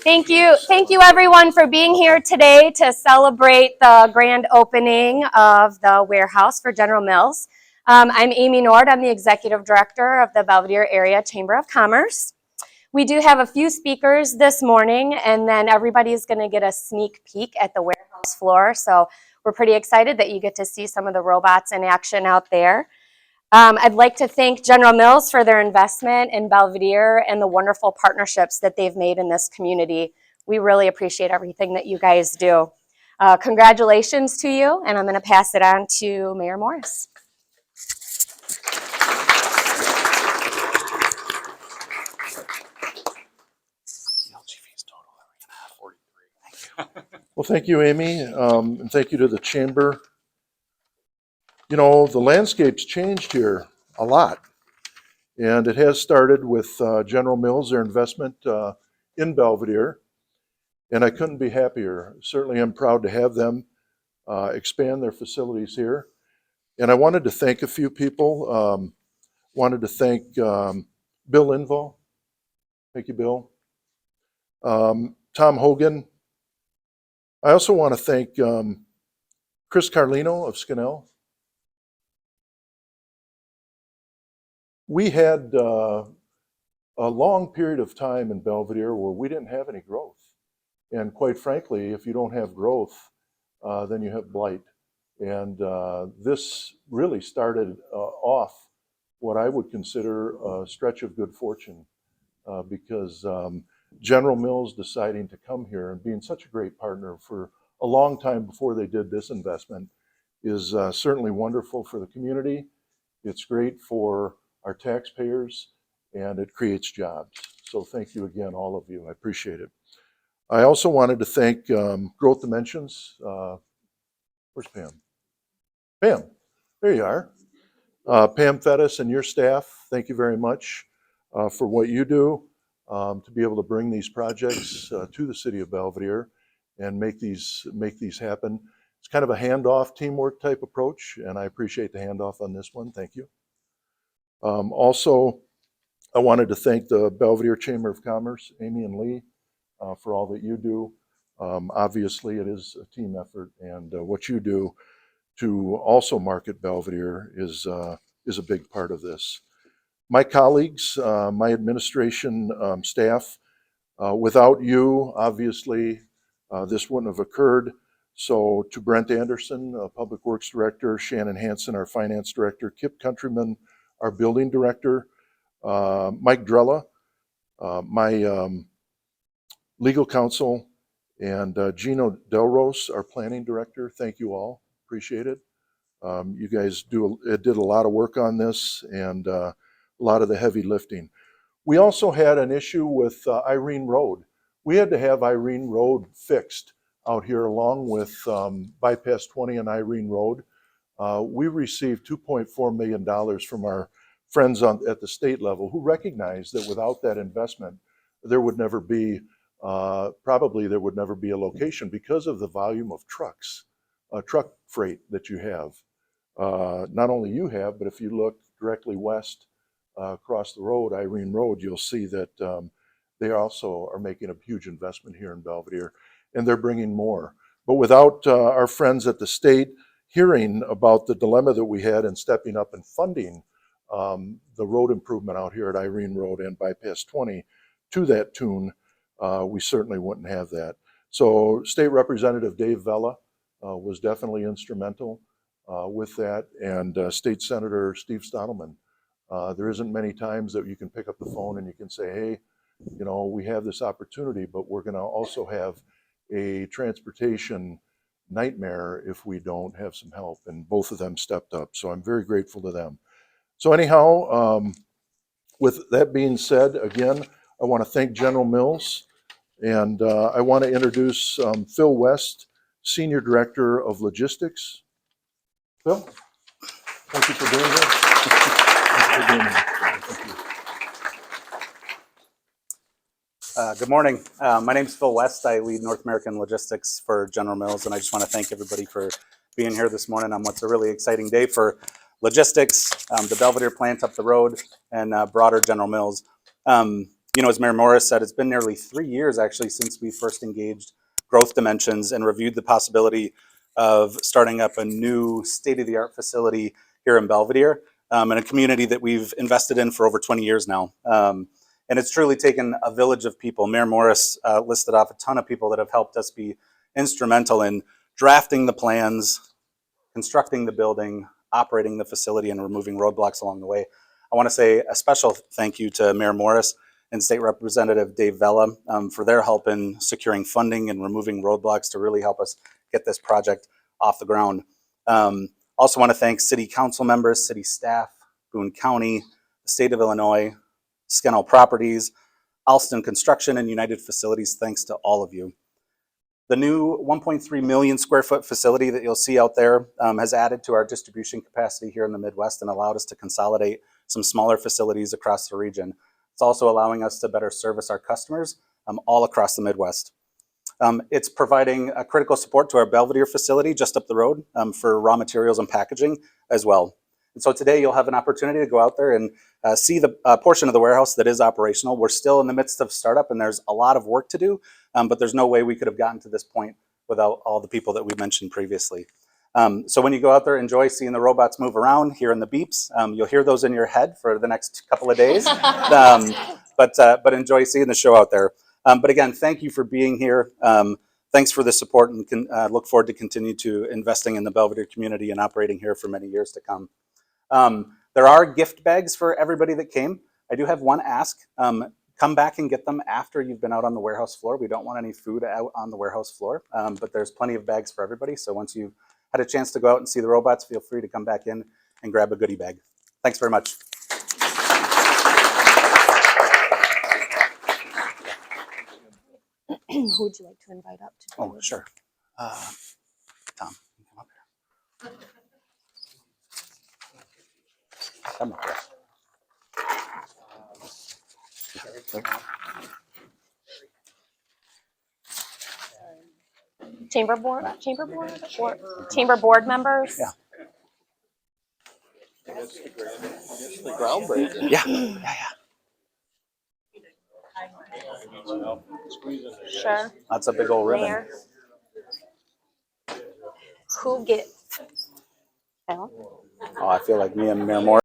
Thank you everyone for being here today to celebrate the grand opening of the warehouse for General Mills. I'm Amy Nord, I'm the Executive Director of the Belvidere Area Chamber of Commerce. We do have a few speakers this morning, and then everybody's going to get a sneak peek at the warehouse floor, so we're pretty excited that you get to see some of the robots in action out there. I'd like to thank General Mills for their investment in Belvidere and the wonderful partnerships that they've made in this community. We really appreciate everything that you guys do. Congratulations to you, and I'm going to pass it on to Mayor Morris. Well, thank you, Amy, and thank you to the Chamber. You know, the landscape's changed here a lot, and it has started with General Mills, their investment in Belvidere, and I couldn't be happier. Certainly I'm proud to have them expand their facilities here. And I wanted to thank a few people. Wanted to thank Bill Linville. Thank you, Bill. Tom Hogan. I also want to thank Chris Carlino of Scannell. We had a long period of time in Belvidere where we didn't have any growth. And quite frankly, if you don't have growth, then you have blight. And this really started off what I would consider a stretch of good fortune because General Mills deciding to come here and being such a great partner for a long time before they did this investment is certainly wonderful for the community. It's great for our taxpayers, and it creates jobs. So thank you again, all of you. I appreciate it. I also wanted to thank Growth Dimensions. Where's Pam? Pam, there you are. Pam Fettis and your staff, thank you very much for what you do to be able to bring these projects to the city of Belvidere and make these happen. It's kind of a handoff teamwork type approach, and I appreciate the handoff on this one. Thank you. Also, I wanted to thank the Belvidere Chamber of Commerce, Amy and Lee, for all that you do. Obviously, it is a team effort, and what you do to also market Belvidere is a big part of this. My colleagues, my administration staff, without you, obviously, this wouldn't have occurred. So to Brent Anderson, Public Works Director, Shannon Hansen, our Finance Director, Kip Countryman, our Building Director, Mike Drella, my legal counsel, and Gino Delros, our Planning Director. Thank you all. Appreciate it. You guys did a lot of work on this and a lot of the heavy lifting. We also had an issue with Irene Road. We had to have Irene Road fixed out here along with Bypass 20 and Irene Road. We received $2.4 million from our friends at the state level who recognized that without that investment, there would never be, probably there would never be a location because of the volume of trucks, truck freight that you have. Not only you have, but if you look directly west across the road, Irene Road, you'll see that they also are making a huge investment here in Belvidere, and they're bringing more. But without our friends at the state hearing about the dilemma that we had and stepping up and funding the road improvement out here at Irene Road and Bypass 20 to that tune, we certainly wouldn't have that. So State Representative Dave Vella was definitely instrumental with that, and State Senator Steve Stottleman. There isn't many times that you can pick up the phone and you can say, hey, you know, we have this opportunity, but we're going to also have a transportation nightmare if we don't have some help, and both of them stepped up. So I'm very grateful to them. So anyhow, with that being said, again, I want to thank General Mills, and I want to introduce Phil West, Senior Director of Logistics. Phil, thank you for being here. Thank you. Good morning. My name is Phil West. I lead North American Logistics for General Mills, and I just want to thank everybody for being here this morning on what's a really exciting day for logistics, the Belvidere plant up the road, and broader General Mills. You As Mayor Morris said, it's been nearly 3 years actually since we first engaged Growth Dimensions and reviewed the possibility of starting up a new state-of-the-art facility here in Belvedere, in a community that we've invested in for over 20 years now. And it's truly taken a village of people. Mayor Morris listed off a ton of people that have helped us be instrumental in drafting the plans, constructing the building, operating the facility, and removing roadblocks along the way. I want to say a special thank you to Mayor Morris and State Representative Dave Vella for their help in securing funding and removing roadblocks to really help us get this project off the ground. Also want to thank city council members, city staff, Boone County, the state of Illinois, Scannell Properties, Alston Construction, and United Facilities. Thanks to all of you. The new 1.3 million square foot facility that you'll see out there has added to our distribution capacity here in the Midwest and allowed us to consolidate some smaller facilities across the region. It's also allowing us to better service our customers all across the Midwest. It's providing a critical support to our Belvedere facility just up the road for raw materials and packaging as well. And so today you'll have an opportunity to go out there and see the portion of the warehouse that is operational. We're still in the midst of startup and there's a lot of work to do, but there's no way we could have gotten to this point without all the people that we mentioned previously. So when you go out there, enjoy seeing the robots move around, hearing the beeps. You'll hear those in your head for the next couple of days, but enjoy seeing the show out there. But again, thank you for being here. Thanks for the support, and look forward to continue to investing in the Belvedere community and operating here for many years to come. There are gift bags for everybody that came. I do have one ask. Come back and get them after you've been out on the warehouse floor. We don't want any food out on the warehouse floor, but there's plenty of bags for everybody. So once you've had a chance to go out and see the robots, feel free to come back in and grab a goodie bag. Thanks very much. Who would you like to invite up? Oh, sure. Tom, come up here. Come up here. Chamber board members. Yeah. The groundbreaker. Yeah. Sure. That's a big old ribbon. Mayor. Who gets? Phil? Oh, I feel like me and Mayor Moore